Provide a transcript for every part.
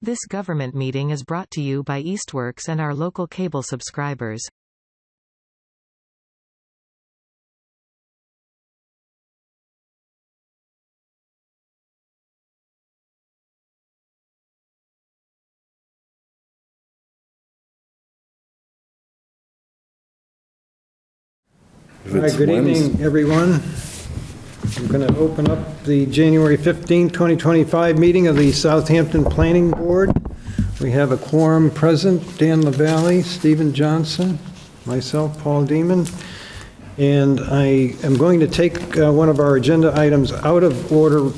This government meeting is brought to you by Eastworks and our local cable subscribers. All right, good evening, everyone. I'm going to open up the January 15, 2025 meeting of the Southampton Planning Board. We have a quorum present: Dan LaValle, Stephen Johnson, myself, Paul Deman. And I am going to take one of our agenda items out of order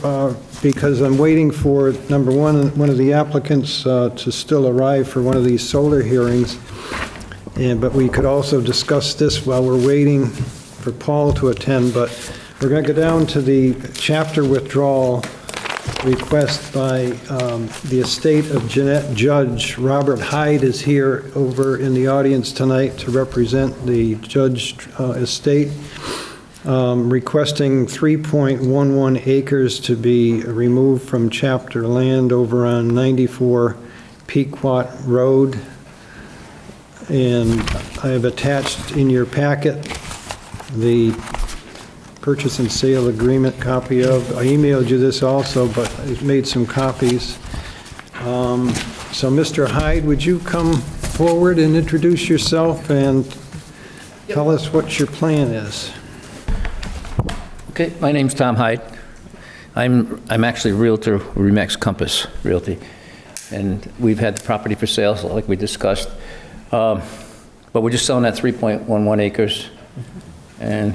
because I'm waiting for, number one of the applicants to still arrive for one of these solar hearings. But we could also discuss this while we're waiting for Paul to attend. But we're going to go down to the chapter withdrawal request by the estate of Jeanette Judge. Robert Hyde is here over in the audience tonight to represent the Judge estate, requesting 3.11 acres to be removed from chapter land over on 94 Pequot Road. And I have attached in your packet the purchase and sale agreement copy of. I emailed you this also, but I've made some copies. So Mr. Hyde, would you come forward and introduce yourself and tell us what your plan is? Okay, my name's Tom Hyde. I'm actually a realtor with Remax Compass Realty, and we've had the property for sale, so like we discussed. But we're just selling that 3.11 acres, and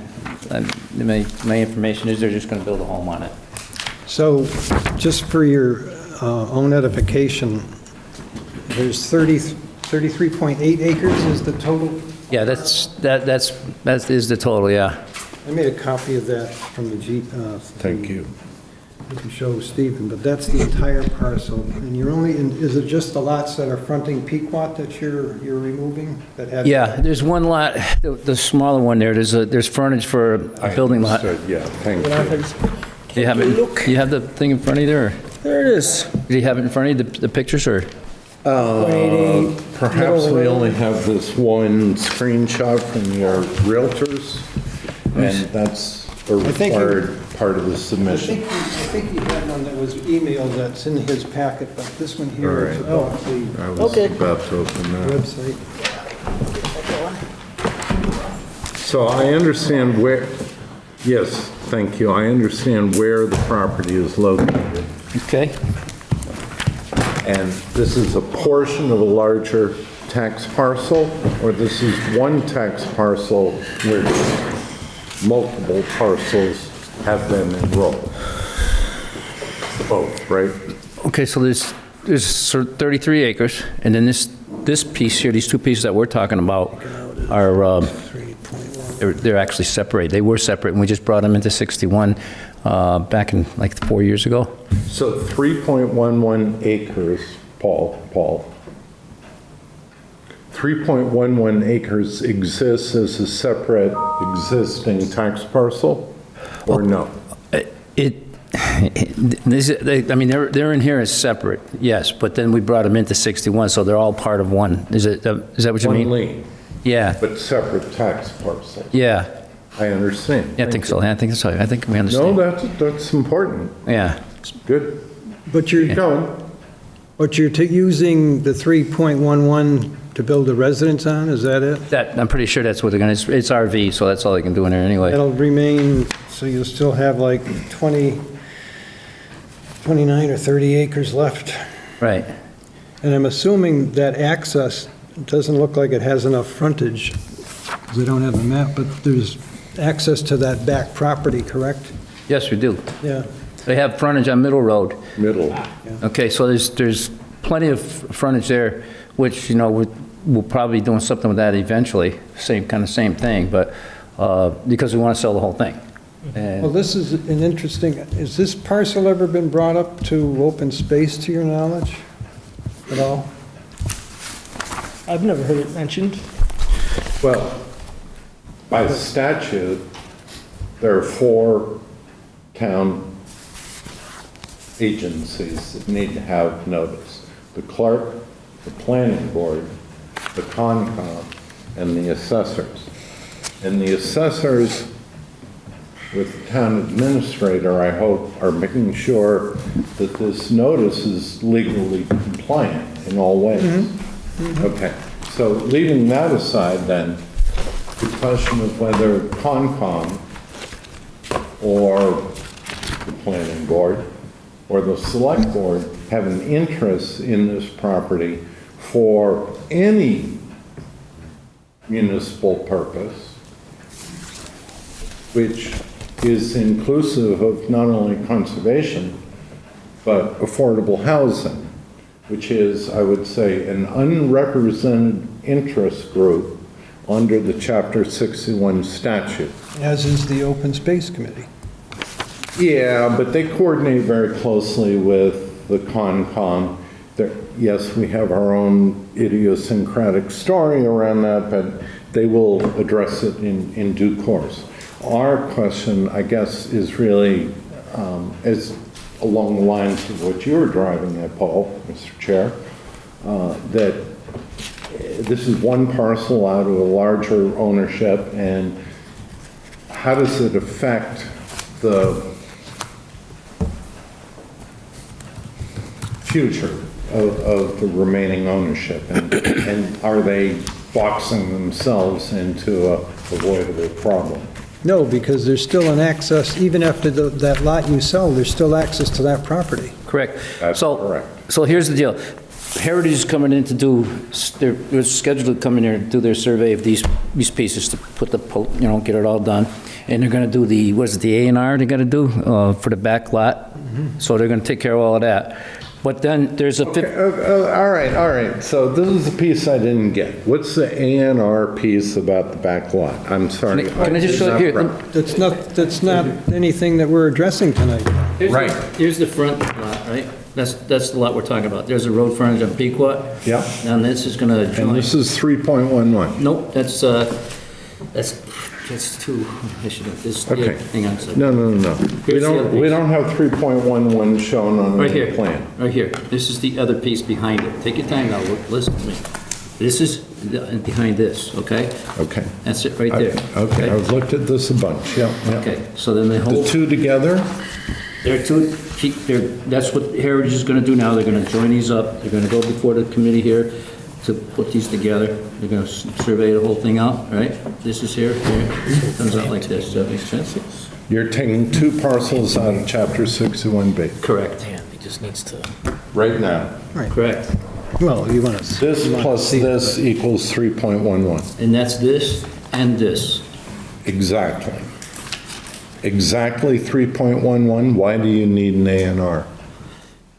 my information is they're just going to build a home on it. So just for your own edification, there's 33.8 acres is the total? Yeah, that is the total, yeah. I made a copy of that from the Thank you. You can show Stephen, but that's the entire parcel. And you're only, is it just the lots that are fronting Pequot that you're removing? That have? Yeah, there's one lot, the smaller one there. There's frontage for a building lot. Yeah, thank you. You have the thing in front of you there? There it is. Do you have it in front of you, the pictures, or? Perhaps we only have this one screenshot from your realtors, and that's a required part of the submission. I think he had one that was emailed that's in his packet, but this one here is about the I was about to open that. website. So I understand where, yes, thank you. I understand where the property is located. Okay. And this is a portion of a larger tax parcel, or this is one tax parcel where multiple parcels have been enrolled? Both, right? Okay, so there's sort of 33 acres, and then this piece here, these two pieces that we're talking about are, they're actually separated. They were separate, and we just brought them into 61 back in like 4 years ago. So 3.11 acres, Paul. 3.11 acres exists as a separate existing tax parcel, or no? I mean, they're in here as separate, yes, but then we brought them into 61, so they're all part of one. Is that what you mean? One lien, Yeah. but separate tax parcels. Yeah. I understand. Yeah, I think so. I think so. I think we understand. No, that's important. Yeah. Good. But you're Keep going. using the 3.11 to build a residence on, is that it? I'm pretty sure that's what they're going to, it's RV, so that's all they can do in there anyway. That'll remain, so you'll still have like 29 or 30 acres left. Right. And I'm assuming that access doesn't look like it has enough frontage. We don't have a map, but there's access to that back property, correct? Yes, we do. Yeah. They have frontage on Middle Road. Middle. Okay, so there's plenty of frontage there, which, you know, we'll probably be doing something with that eventually, same thing, but because we want to sell the whole thing. Well, this is an interesting, has this parcel ever been brought up to open space to your knowledge at all? I've never heard it mentioned. Well, by statute, there are 4 town agencies that need to have notice. the clerk, the planning board, the Concom, and the assessors. And the assessors, with the town administrator, I hope, are making sure that this notice is legally compliant in all ways. Okay, so leaving that aside then, the question of whether Concom or the planning board or the select board have an interest in this property for any municipal purpose, which is inclusive of not only conservation, but affordable housing, which is, I would say, an unrepresented interest group under the Chapter 61 statute. As is the Open Space Committee. Yeah, but they coordinate very closely with the Concom. Yes, we have our own idiosyncratic story around that, but they will address it in due course. Our question, I guess, is really is along the lines of what you were driving at, Paul, Mr. Chair, that this is one parcel out of a larger ownership, and how does it affect the future of the remaining ownership, and are they boxing themselves into a avoidable problem? No, because there's still an access, even after that lot you sell, there's still access to that property. Correct. That's correct. So here's the deal. Heritage is coming in to do, they're scheduled to come in here and do their survey of these pieces to put the, get it all done. And they're gonna do the, what is it, the A&R they're gonna do for the back lot? So they're gonna take care of all of that. But then there's a... All right. So this is the piece I didn't get. What's the A&R piece about the back lot? I'm sorry. Can I just show you here? That's not anything that we're addressing tonight. Right. Here's the front lot, right? That's the lot we're talking about. There's a road frontage on Pequot. Yeah. And this is gonna join... And this is 3.11. Nope, that's two, I should have, this, Okay. yeah, hang on a second. No. Here's the other We don't have 3.11 shown on Right the here, plan. right here. This is the other piece behind it. Take your time now, listen to me. This is behind this, okay? Okay. That's it, right there. Okay, I've looked at this a bunch, yeah. Okay, so then the whole, The two together? that's what Heritage is gonna do now. They're gonna join these up. They're gonna go before the committee here to put these together. They're gonna survey the whole thing out, right? This is here. It comes out like this. Does that make sense? You're taking two parcels out of Chapter 61B Correct. He just needs to. right now. Correct. Well, you want to... This plus this equals 3.11. And that's this and this. Exactly. Exactly 3.11. Why do you need an A&R?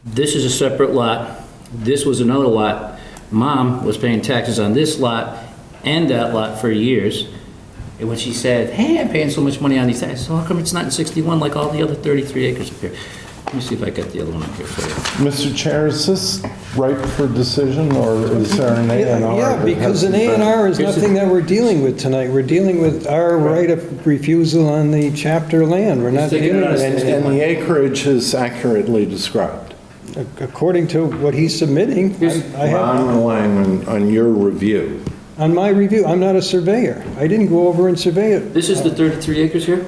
This is a separate lot. This was another lot. Mom was paying taxes on this lot and that lot for years. And when she said, hey, I'm paying so much money on these taxes, so how come it's not in 61 like all the other 33 acres up here? Let me see if I got the other one up here for you. Mr. Chair, is this ripe for decision, or is there an A&R? Yeah, because an A&R is nothing that we're dealing with tonight. We're dealing with our right of refusal on the chapter land. We're not dealing with... And the acreage is accurately described. According to what he's submitting, I I'm have, relying on your review. on my review, I'm not a surveyor. I didn't go over and survey it. This is the 33 acres here,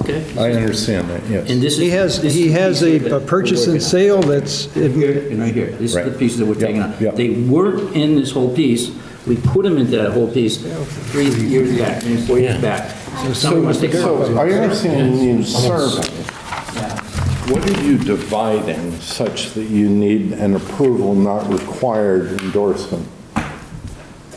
okay? I understand that, yes. And this is... He has this is the piece a that purchase we're and working sale that's... on. Here and right here. This is Right. the pieces that we're taking Yep, on. yep. They weren't in this whole piece. We put them into that whole piece 3 years back, maybe 4 years back. So somebody wants to take it off. So I understand you survey. What are you dividing such that you need an approval not required endorsement?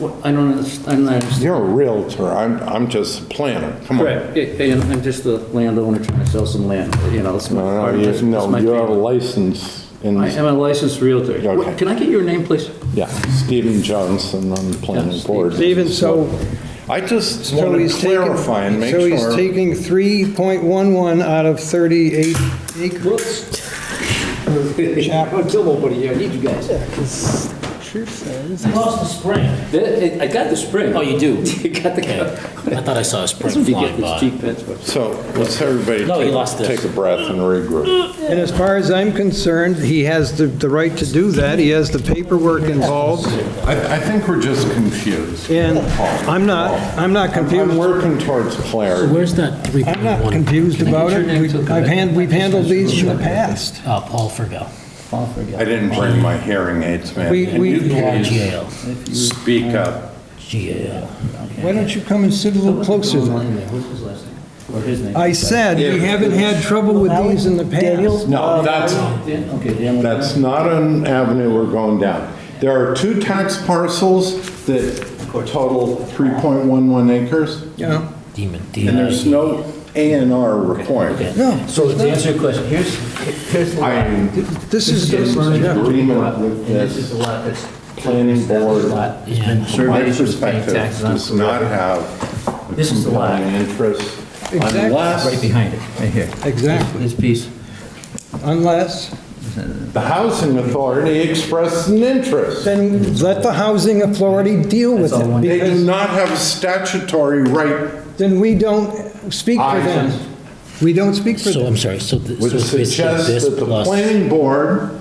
Well, I don't understand. You're a realtor, I'm just a planner, come on. Correct. Yeah, I'm just a landowner trying to sell some land, it's my part of this. No, It's my you have a family. license in, I am a licensed realtor. Okay. Can I get your name, please? yeah, Stephen Johnson on the planning Yeah, board. Stephen, so I just so want to he's taking... clarify and make So sure. he's taking 3.11 out of 38 acres. Don't kill nobody here, I need you guys. picture says. I lost the spring. I got the spring. Oh, you do? You got the I thought I saw a spring flying by. So let's everybody No, you lost this. take a breath and regroup. And as far as I'm concerned, he has the right to do that. He has the paperwork involved. I think we're just confused. And I'm not I'm confused. working towards clarity. Where's that 3.1? I'm not confused about it. We've handled these in the past. Paul Fergal. I didn't bring my hearing aids, man. We- Can we- you please GAL. speak up? GAL. Why don't you come and sit a little closer then? What's his last name? Or his name? I said, we haven't had trouble with these in the past. No, Okay, Dan. that's not an avenue we're going down. There are 2 tax parcels that total 3.11 acres, Yeah. Demon. and there's no A&R required. No, So to answer your question, here's the lot. I'm this is, in agreement with And this is this. the lot that's. Planning board, Lot. It's been From my surveyed, it's been paying perspective, taxes on. does not have a This is the lot. compelling interest Exactly. Right unless behind it, right here. exactly. This piece. Unless, the housing authority expresses an interest. then let the housing authority deal with That's all it. one- They do Because not have a statutory right. then we don't speak for them. We don't speak for So them. I'm sorry, so Would it's basically suggest this that the plus planning board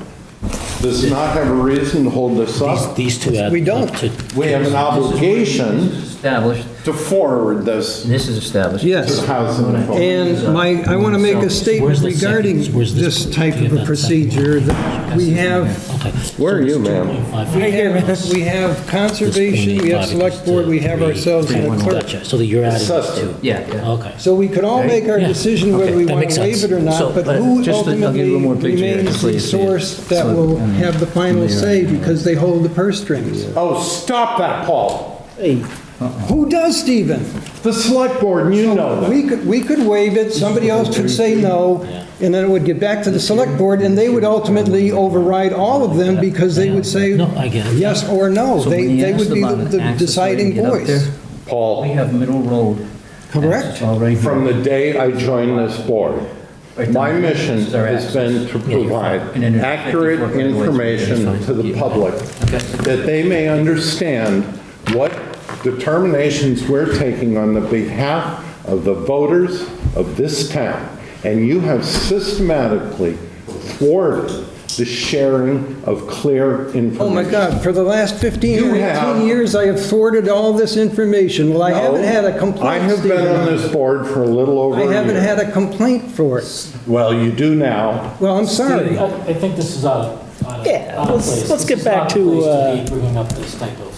does not have a reason to hold this up. these two add We don't. up to. We have an obligation Established, to forward this and this is established. to Yes. the housing authority. And I want to make a statement Where's the regarding second? Where's this- this type do you of have a that procedure that we have. Okay. Where are you, ma'am? We have conservation, we have select board, we have ourselves and a clerk. Gotcha, so that you're adding these Assessor. two. Yeah, yeah. Okay. So we could all make our Yeah. decision whether Okay, we that want makes to waive sense. it or not, So, but but who just to- I'll give you one more ultimately picture here, remains just so the you see it. source that So, will and have the final there. say because they hold the purse strings. Oh, stop that, Paul. Hey, who does, Stephen? The select board, you know that. We could waive it, somebody else could say no, and then it would get back to the select board, and they would ultimately override all of them because they would say No, I get it. yes or no. So when They you they asked would be about an the access way to deciding get up voice. there, We Paul, have Middle Road. Correct. access all right from here. the day I joined this board, Right my down here. mission This is our has access. been to provide And then there's accurate 54 right away. information to the public, Okay. that they may understand what determinations we're taking on the behalf of the voters of this town. And you have systematically thwarted the sharing of clear information. Oh my God, for the last 15 You or have- 18 years, I have thwarted all this information. Well, I haven't had a complaint, I have been Stephen. on this board for a little over I a haven't year. had a complaint for it. Well, you do now. Well, I'm sorry. I think this is out of Yeah, out of let's- place. let's This get is back not the to, place be bringing up this type of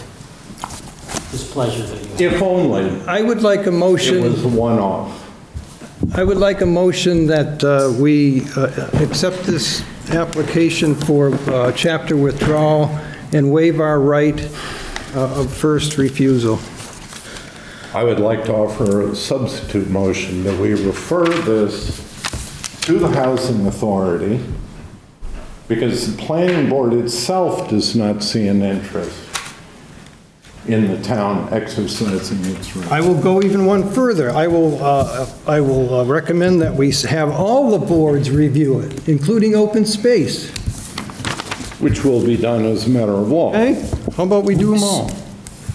displeasure that you have. If only I would like a it motion. was a one-off. I would like a motion that we accept this application for chapter withdrawal and waive our right of first refusal. I would like to offer a substitute motion that we refer this to the Housing Authority because the planning board itself does not see an interest in the town exercising its right. I will go even one further. I will recommend that we have all the boards review it, including open space. Which will be done as a matter of law. Okay? How about we do them all?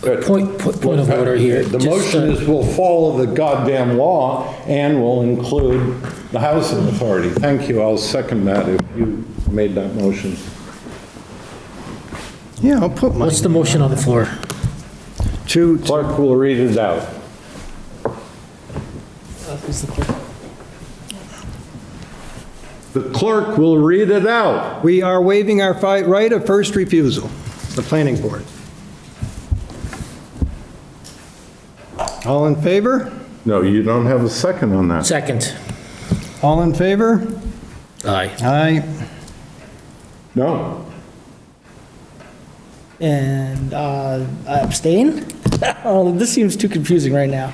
Good. Point of order here. The Just, motion is we'll follow the goddamn law and we'll include the Housing Authority. Thank you, I'll second that if you made that motion. Yeah, I'll put my, What's the motion on the floor? to, Clerk will read it out. Who's the clerk? The clerk will read it out. we are waiving our right of first refusal, the planning board. All in favor? No, you don't have a second on that. Second. All in favor? Aye. Aye. No. And I abstain? Oh, this seems too confusing right now.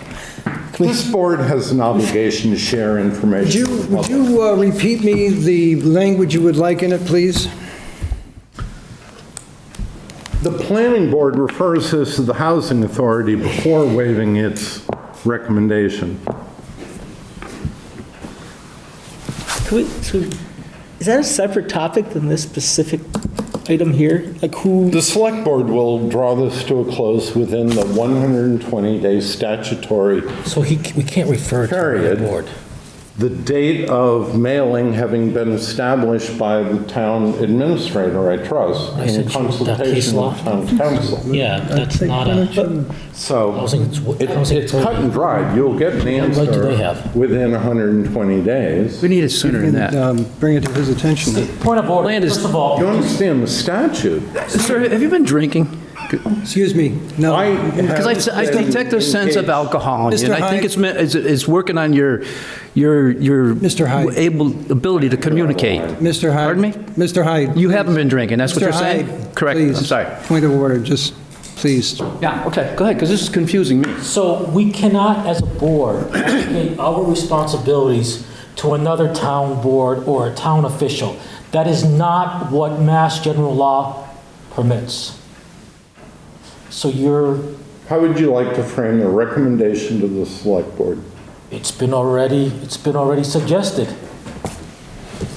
This board has an obligation to share information. Would you repeat me the language you would like in it, please? The planning board refers this to the Housing Authority before waiving its recommendation. Is that a separate topic than this specific item here? Like who? The select board will draw this to a close within the 120-day statutory So we can't refer to the Period. board. The date of mailing having been established by the town administrator, I trust, I in said, that case consultation law? with town council. Yeah, that's not a, So Housing- housing it's cut and dried. You'll get an What right do they answer have? within 120 days. We need it sooner than that. Bring it to his attention then. Point of order, Land is- first of all, You understand the statute? Sir, have you been drinking? Excuse me, no. Because I detect a sense of alcohol in you, and I think it's working on your Mr. Hyde. ability to communicate. Mr. Hyde. Pardon me? Mr. Hyde. You haven't been drinking, that's what Mr. you're saying? Hyde, Correct, please. I'm sorry. Point of order, just please. Yeah, okay, go ahead, because this is confusing me. so we cannot, as a board, allocate our responsibilities to another town board or a town official. That is not what Mass General Law permits. So How would you like to frame a recommendation to the select board? it's been already suggested.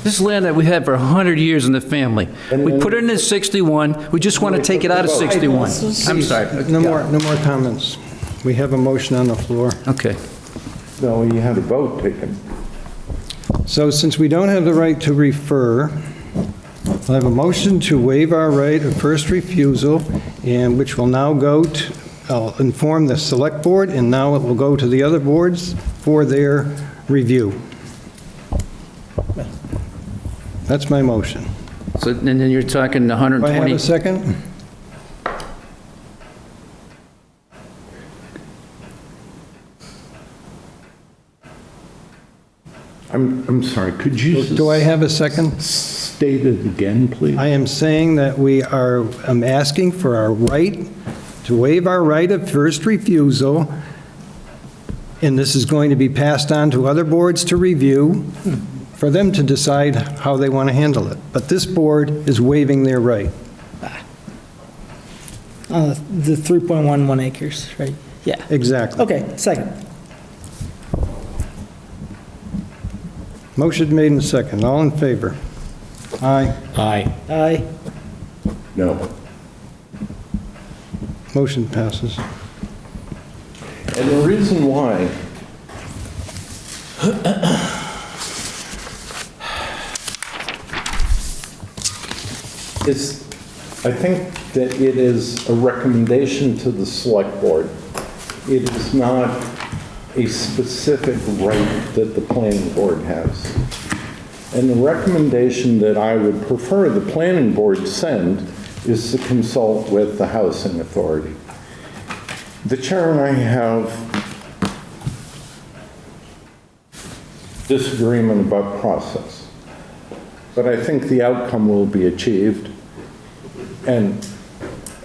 This is land that we had for 100 years in the family. We put it in at 61, we just want to take it out of 61. I'm sorry. No more comments. We have a motion on the floor. Okay. No, you had a vote taken. So since we don't have the right to refer, I have a motion to waive our right of first refusal, and which will now go to, I'll inform the select board, and now it will go to the other boards for their review. That's my motion. So, and then you're talking Do I have 120. a second? I'm sorry, could you Do I have a second? state it again, please? I am saying that I'm asking for our right, to waive our right of first refusal, and this is going to be passed on to other boards to review, for them to decide how they want to handle it. But this board is waiving their right. The 3.11 acres, right? Yeah. Exactly. Okay, second. Motion made and second. All in favor? Aye. Aye. Aye. No. Motion passes. And the reason why is, I think that it is a recommendation to the select board. It is not a specific right that the planning board has. And the recommendation that I would prefer the planning board send is to consult with the housing authority. The chair and I have disagreement about process, but I think the outcome will be achieved, and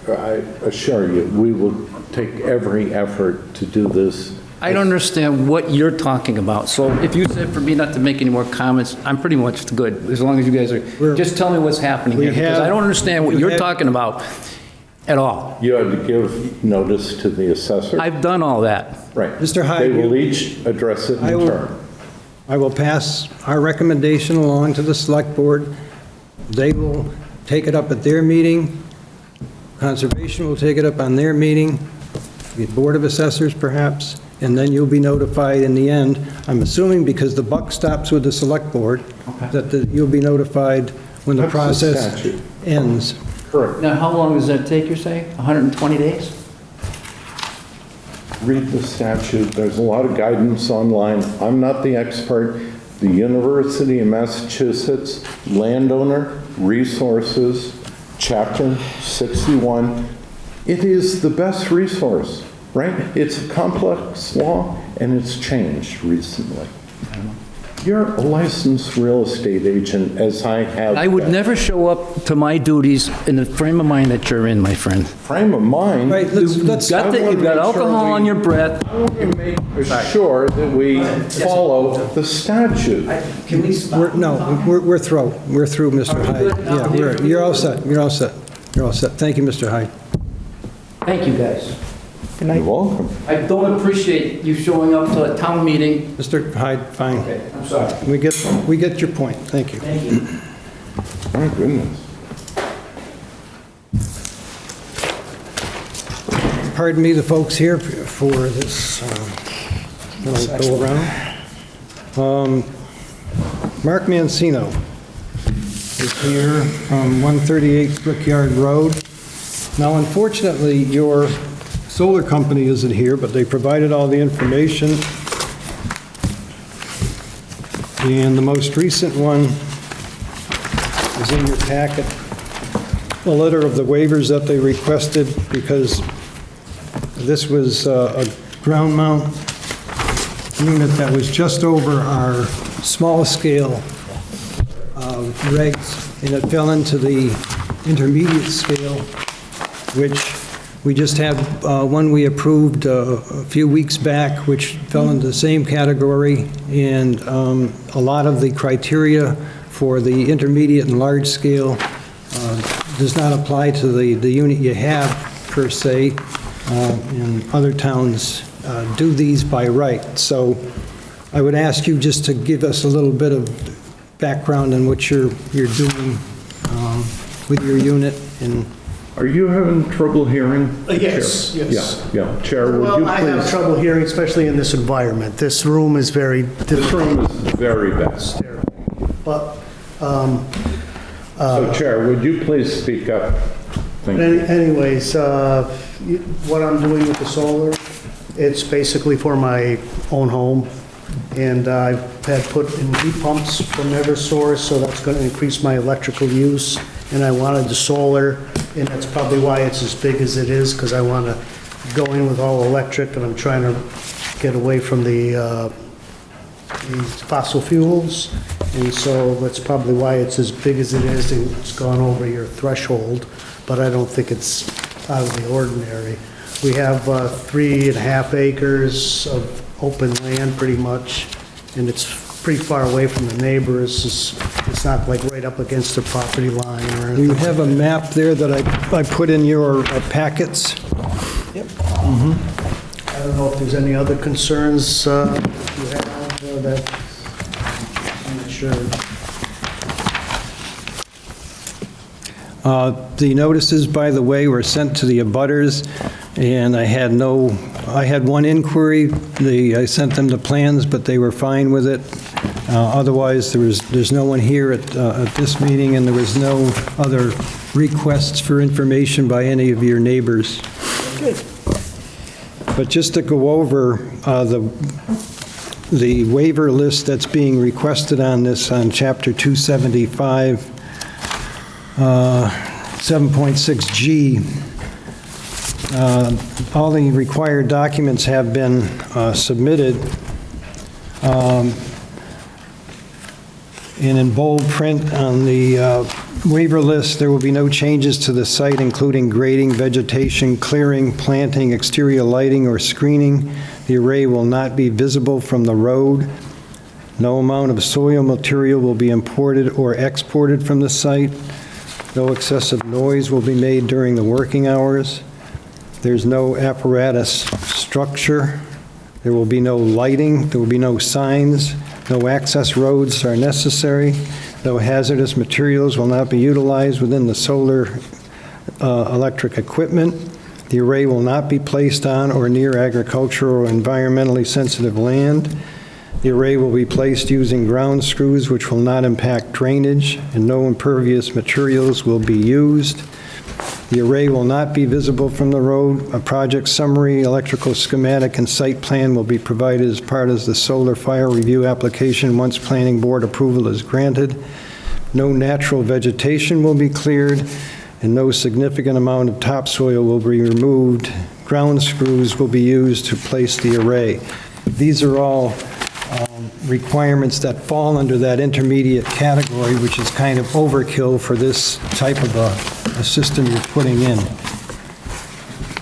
I assure you, we will take every effort to do this. I don't understand what you're talking about. So if you said for me not to make any more comments, I'm pretty much good, as long as you guys are, just tell me what's happening here, because I don't understand what you're talking about at all. You had to give notice to the assessor. I've done all that. Right. Mr. Hyde, They will each address it in turn. I will pass our recommendation along to the select board. They will take it up at their meeting. Conservation will take it up on their meeting, the Board of Assessors perhaps, and then you'll be notified in the end. I'm assuming because the buck stops with the select board, that you'll be notified when the That's the process statute. ends. Correct. Now, how long does that take, you're saying? 120 days? Read the statute. There's a lot of guidance online. I'm not the expert. The University of Massachusetts Landowner Resources, Chapter 61. It is the best resource, right? It's a complex law, and it's changed recently. You're a licensed real estate agent, as I have I would been. never show up to my duties in the frame of mind that you're in, my friend. Frame of mind. Right, let's, You've got alcohol on your breath. I want to make sure that we follow the statute. Can we stop? we're through. We're through, Mr. Hyde. Yeah, you're all set. You're all set. You're all set. Thank you, Mr. Hyde. Thank you, guys. You're welcome. I don't appreciate you showing up to a town meeting. Mr. Hyde, fine. Okay, I'm sorry. We get your point. Thank you. Thank you. My goodness. pardon me, the folks here for this little go around. Mark Mancino is here from 138 Brickyard Road. Now, unfortunately, your solar company isn't here, but they provided all the information. And the most recent one is in your packet, a letter of the waivers that they requested, because this was a ground mount unit that was just over our small scale regs, and it fell into the intermediate scale, which we just have one we approved a few weeks back, which fell into the same category, and a lot of the criteria for the intermediate and large scale does not apply to the unit you have, per se, and other towns do these by right. So I would ask you just to give us a little bit of background on what you're doing with your unit. And Are you having trouble hearing? Yes, Chair? yes. Yeah. Chair, would you Well, I have please? trouble hearing, especially in this environment. This room is very This difficult. room is very bad. But So Chair, would you please speak up? Thank you. anyways, what I'm doing with the solar, it's basically for my own home. And I've had put in heat pumps from Eversource, so that's going to increase my electrical use. And I wanted the solar, and that's probably why it's as big as it is, because I want to go in with all electric, and I'm trying to get away from the fossil fuels. And so that's probably why it's as big as it is, and it's gone over your threshold, but I don't think it's out of the ordinary. We have 3.5 acres of open land, pretty much, and it's pretty far away from the neighbors. It's not like right up against the property line or anything. you have a map there that I put in your packets. Yep. I don't know if there's any other concerns you have that, I'm not sure. The notices, by the way, were sent to the abutters, and I had one inquiry. I sent them the plans, but they were fine with it. Otherwise, there's no one here at this meeting, and there was no other requests for information by any of your neighbors. Good. But just to go over the waiver list that's being requested on this, on Chapter 275, 7.6G, all the required documents have been submitted. And in bold print on the waiver list, there will be no changes to the site, including grading, vegetation, clearing, planting, exterior lighting, or screening. The array will not be visible from the road. No amount of soil material will be imported or exported from the site. No excessive noise will be made during the working hours. There's no apparatus structure. There will be no lighting. There will be no signs. No access roads are necessary. No hazardous materials will not be utilized within the solar electric equipment. The array will not be placed on or near agricultural or environmentally sensitive land. The array will be placed using ground screws, which will not impact drainage, and no impervious materials will be used. The array will not be visible from the road. A project summary, electrical schematic, and site plan will be provided as part of the solar fire review application once planning board approval is granted. No natural vegetation will be cleared, and no significant amount of topsoil will be removed. Ground screws will be used to place the array. These are all requirements that fall under that intermediate category, which is kind of overkill for this type of a system you're putting in.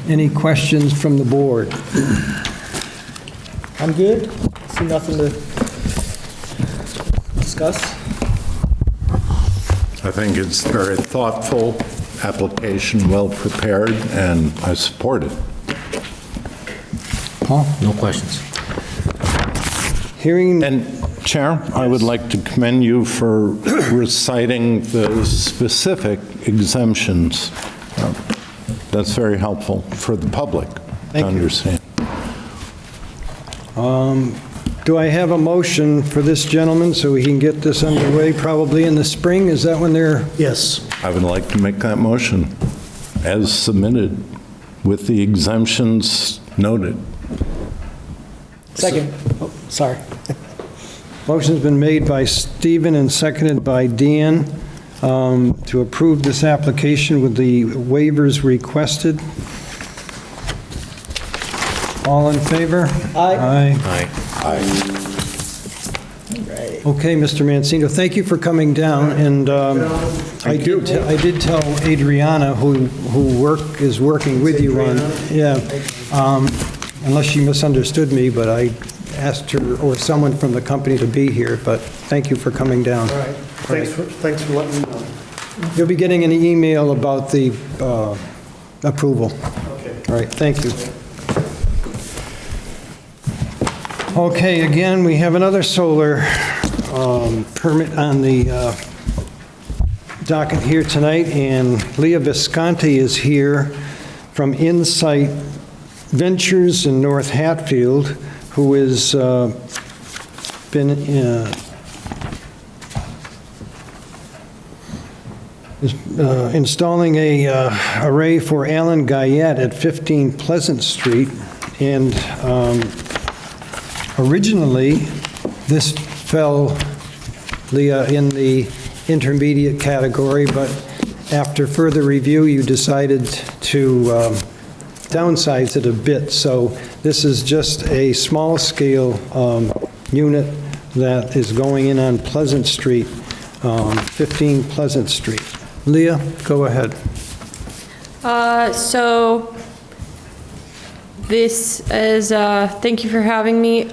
Any questions from the board? I'm good. See nothing to discuss. I think it's a very thoughtful application, well prepared, and I support it. Paul? No questions. Hearing, And Chair, I would like to commend you for reciting the specific exemptions. That's very helpful for the public. Thank you. understand. Do I have a motion for this gentleman so we can get this underway probably in the spring? Is that when they're, Yes. I would like to make that motion as submitted with the exemptions noted. Second. Oh, sorry. motion's been made by Stephen and seconded by Dan to approve this application with the waivers requested. All in favor? Aye. Aye. Aye. Okay, Mr. Mancino, thank you for coming down, and I did tell Adriana, who is working with you on, unless she misunderstood me, but I asked her, or someone from the company, to be here, but thank you for coming down. All right. Thanks for letting me know. You'll be getting an email about the approval. Okay. All right, thank you. Okay, again, we have another solar permit on the docket here tonight, and Leah Visconti is here from Insight Ventures in North Hatfield, who has been installing a array for Alan Guyette at 15 Pleasant Street, and originally, this fell, Leah, in the intermediate category, but after further review, you decided to downsize it a bit. So this is just a small-scale unit that is going in on Pleasant Street, 15 Pleasant Street. Leah, go ahead. So this is, thank you for having me.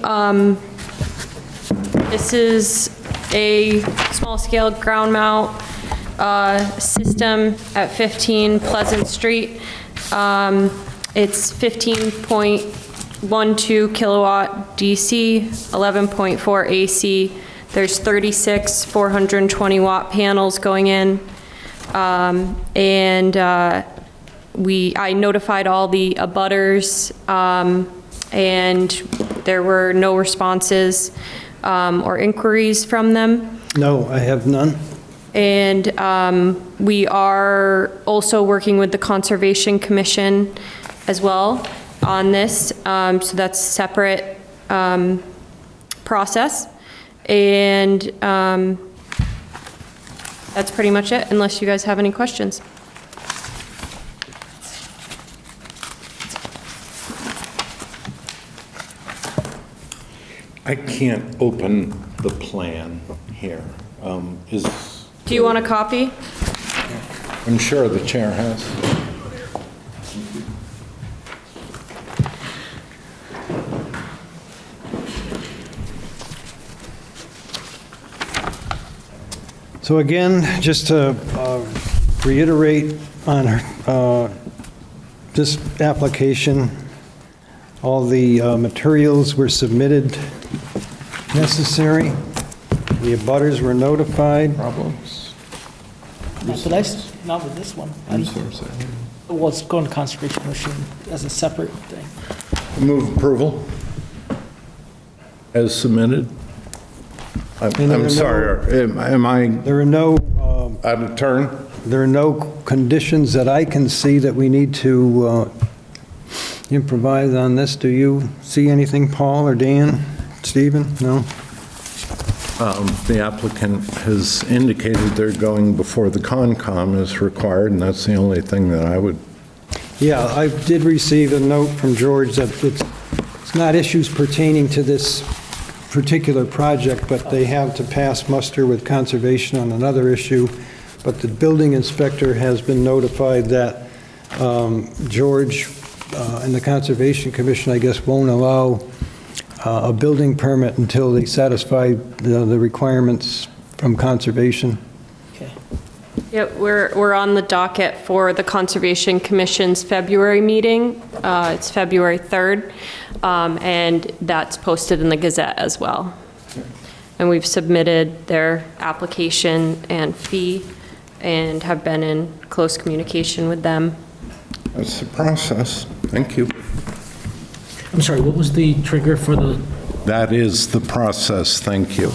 This is a small-scale ground mount system at 15 Pleasant Street. It's 15.12 kilowatt DC, 11.4 AC. There's 36 420 watt panels going in. I notified all the abutters, and there were no responses or inquiries from them. No, I have none. And we are also working with the Conservation Commission as well on this, so that's a separate process. And that's pretty much it, unless you guys have any questions. I can't open the plan here. Do you want a copy? I'm sure the chair has. So again, just to reiterate on this application, all the materials were submitted necessary. The abutters were notified. Problems? Not with this one. Well, it's going to Conservation Commission as a separate thing. Move approval as submitted. I'm sorry, am I There are no, out of turn? there are no conditions that I can see that we need to improvise on this. Do you see anything, Paul or Dan? Stephen? No? The applicant has indicated they're going before the Concom is required, and that's the only thing that I would... Yeah, I did receive a note from George that it's not issues pertaining to this particular project, but they have to pass muster with conservation on another issue. But the building inspector has been notified that George and the Conservation Commission, I guess, won't allow a building permit until they satisfy the requirements from conservation. Okay. Yep, we're on the docket for the Conservation Commission's February meeting. It's February 3rd, and that's posted in the Gazette as well. And we've submitted their application and fee and have been in close communication with them. That's the process. Thank you. I'm sorry, what was the trigger for the, That is the process, thank you.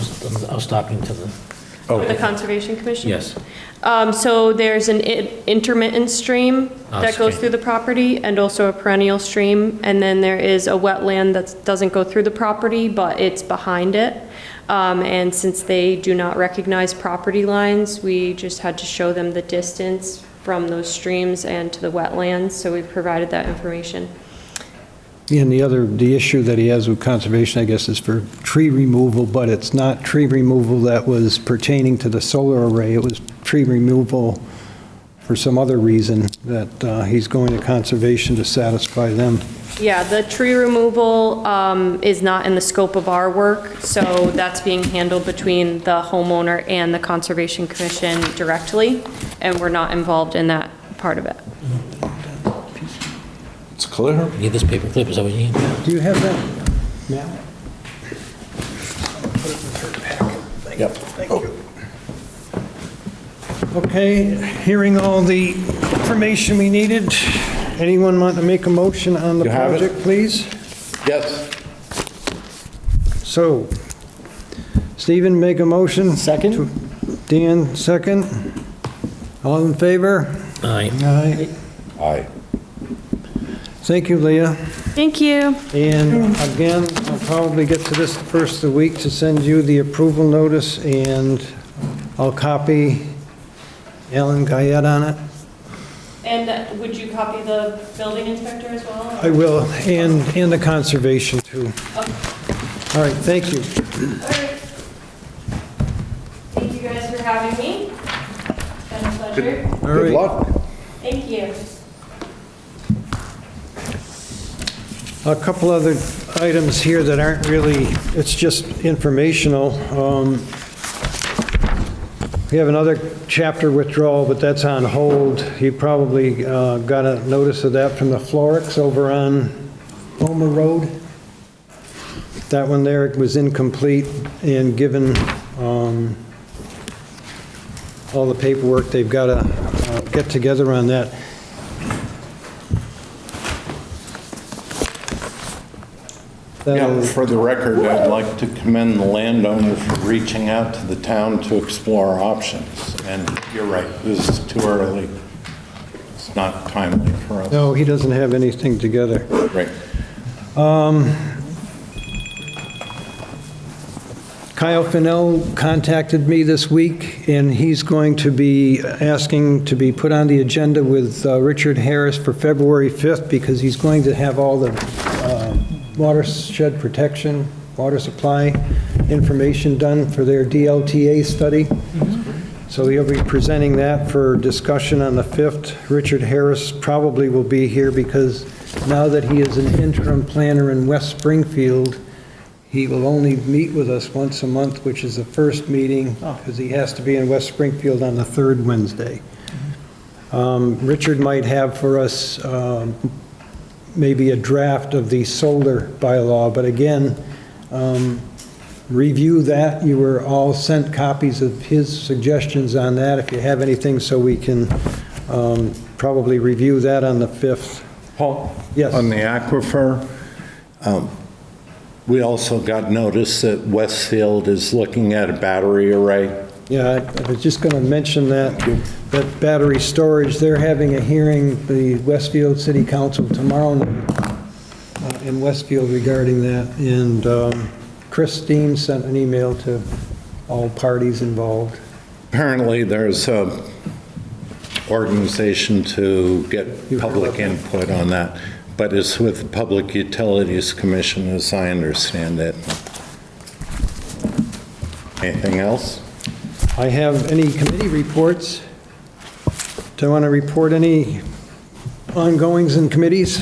I was talking to the, For the Conservation Commission? yes. So there's an intermittent stream that goes stream. through the property and also a perennial stream. And then there is a wetland that doesn't go through the property, but it's behind it. And since they do not recognize property lines, we just had to show them the distance from those streams and to the wetlands. So we've provided that information. And the issue that he has with conservation, I guess, is for tree removal, but it's not tree removal that was pertaining to the solar array. It was tree removal for some other reason that he's going to conservation to satisfy them. Yeah, the tree removal is not in the scope of our work, so that's being handled between the homeowner and the Conservation Commission directly, and we're not involved in that part of it. It's clear? You need this paper clip, is that what you need? Do you have that? Matt? Yep. Thank you. Okay, hearing all the information we needed, anyone want to make a motion on the You have it? project, please? Yes. So, Stephen, make a motion. Second? Dan, second. All in favor? Aye. Aye. Aye. Thank you, Leah. Thank you. And again, I'll probably get to this the first of the week to send you the approval notice, and I'll copy Alan Guyette on it. And would you copy the building inspector as well? I will, and the conservation too. All right, thank you. All right. Thank you guys for having me. It's been a pleasure. All Good right. luck. Thank you. A couple other items here that aren't really, it's just informational. We have another chapter withdrawal, but that's on hold. You probably got a notice of that from the Florix over on Homer Road. That one there was incomplete, and given all the paperwork, they've got to get together on that. Yeah, for the record, I'd like to commend the landowner for reaching out to the town to explore options. And you're right, this is too early. It's not timely for us. No, he doesn't have anything together. Right. Kyle Fennell contacted me this week, and he's going to be asking to be put on the agenda with Richard Harris for February 5th, because he's going to have all the watershed protection, water supply information done for their DLTA study. So he'll be presenting that for discussion on the 5th. Richard Harris probably will be here because now that he is an interim planner in West Springfield, he will only meet with us once a month, which is the first meeting, because he has to be in West Springfield on the third Wednesday. Richard might have for us maybe a draft of the solar bylaw, but again, review that. You were all sent copies of his suggestions on that, if you have anything, so we can probably review that on the 5th. Paul? Yes. On the aquifer, we also got notice that Westfield is looking at a battery array. Yeah, I was just going to mention that battery storage, they're having a hearing, the Westfield City Council tomorrow night in Westfield regarding that, and Christine sent an email to all parties involved. Apparently, there's a organization to get public input on that, but it's with the Public Utilities Commission, as I understand it. Anything else? I have any committee reports. Do I want to report any ongoings in committees?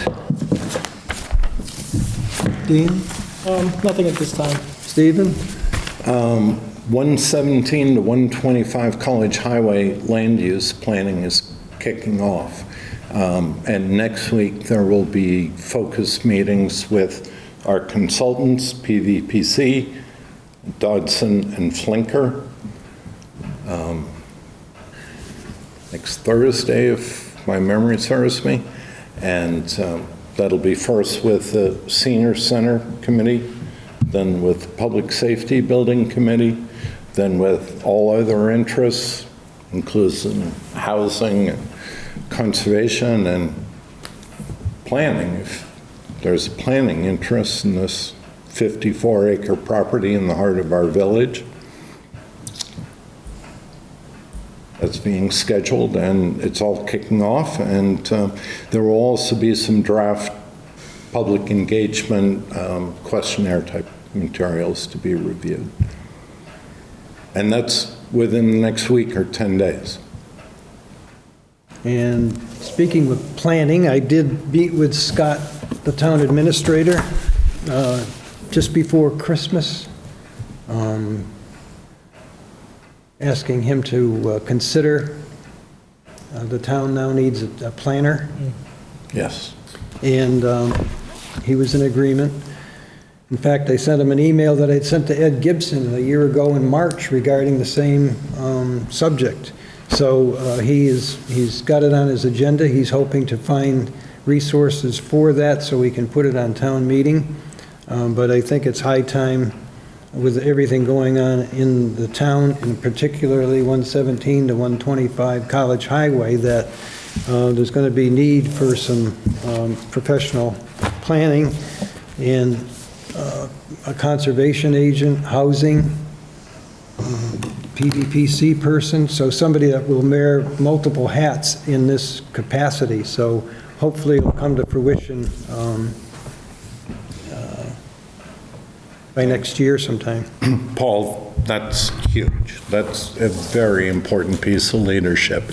Dean? Nothing at this time. Stephen? 117 to 125 College Highway land use planning is kicking off. And next week, there will be focus meetings with our consultants, PVPC, Dodson, and Flinker. Next Thursday, if my memory serves me. And That'll be first with the Senior Center Committee, then with the Public Safety Building Committee, then with all other interests, including housing and conservation and planning. If there's a planning interest in this 54-acre property in the heart of our village, that's being scheduled, and it's all kicking off. And there will also be some draft public engagement questionnaire type materials to be reviewed. And that's within the next week or 10 days. And speaking with planning, I did meet with Scott, the town administrator, just before Christmas, asking him to consider the town now needs a planner. Yes. And he was in agreement. In fact, I sent him an email that I'd sent to Ed Gibson a year ago in March regarding the same subject. So he's got it on his agenda. He's hoping to find resources for that so we can put it on town meeting. But I think it's high time, with everything going on in the town, and particularly 117 to 125 College Highway, that there's going to be need for some professional planning and a conservation agent, housing, PVPC person, so somebody that will wear multiple hats in this capacity. So hopefully it'll come to fruition by next year sometime. Paul, that's huge. That's a very important piece of leadership.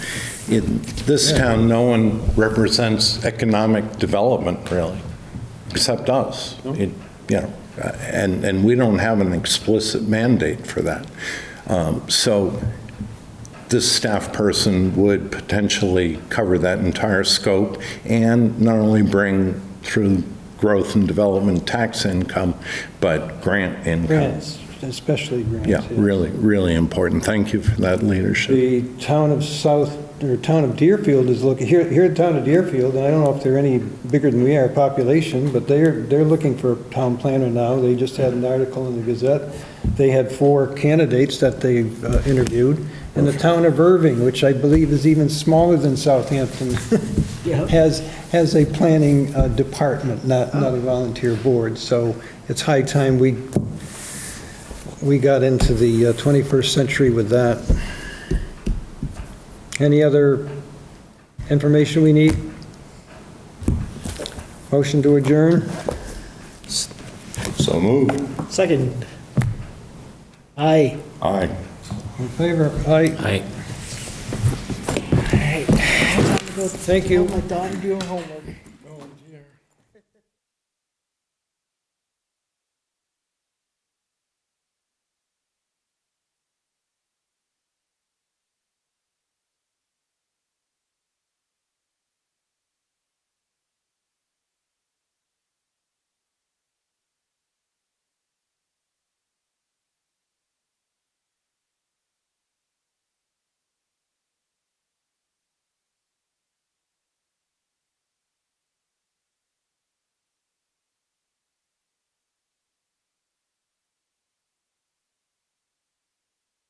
In this town, no one represents economic development, really, except us. And we don't have an explicit mandate for that. So this staff person would potentially cover that entire scope and not only bring through growth and development tax income, but grant income. Grants, especially grants. Yeah, really, really important. Thank you for that leadership. The town of town of Deerfield is looking, here at town of Deerfield, and I don't know if they're any bigger than we are population, but they're looking for a town planner now. They just had an article in the Gazette. They had 4 candidates that they've interviewed. And the town of Irving, which I believe is even smaller than Southampton, has a planning department, not a volunteer board. So it's high time we got into the 21st century with that. Any other information we need? Motion to adjourn? So moved. Second. Aye. Aye. In favor? Aye. Aye. All right. Thank you. Tell my daughter to do her homework.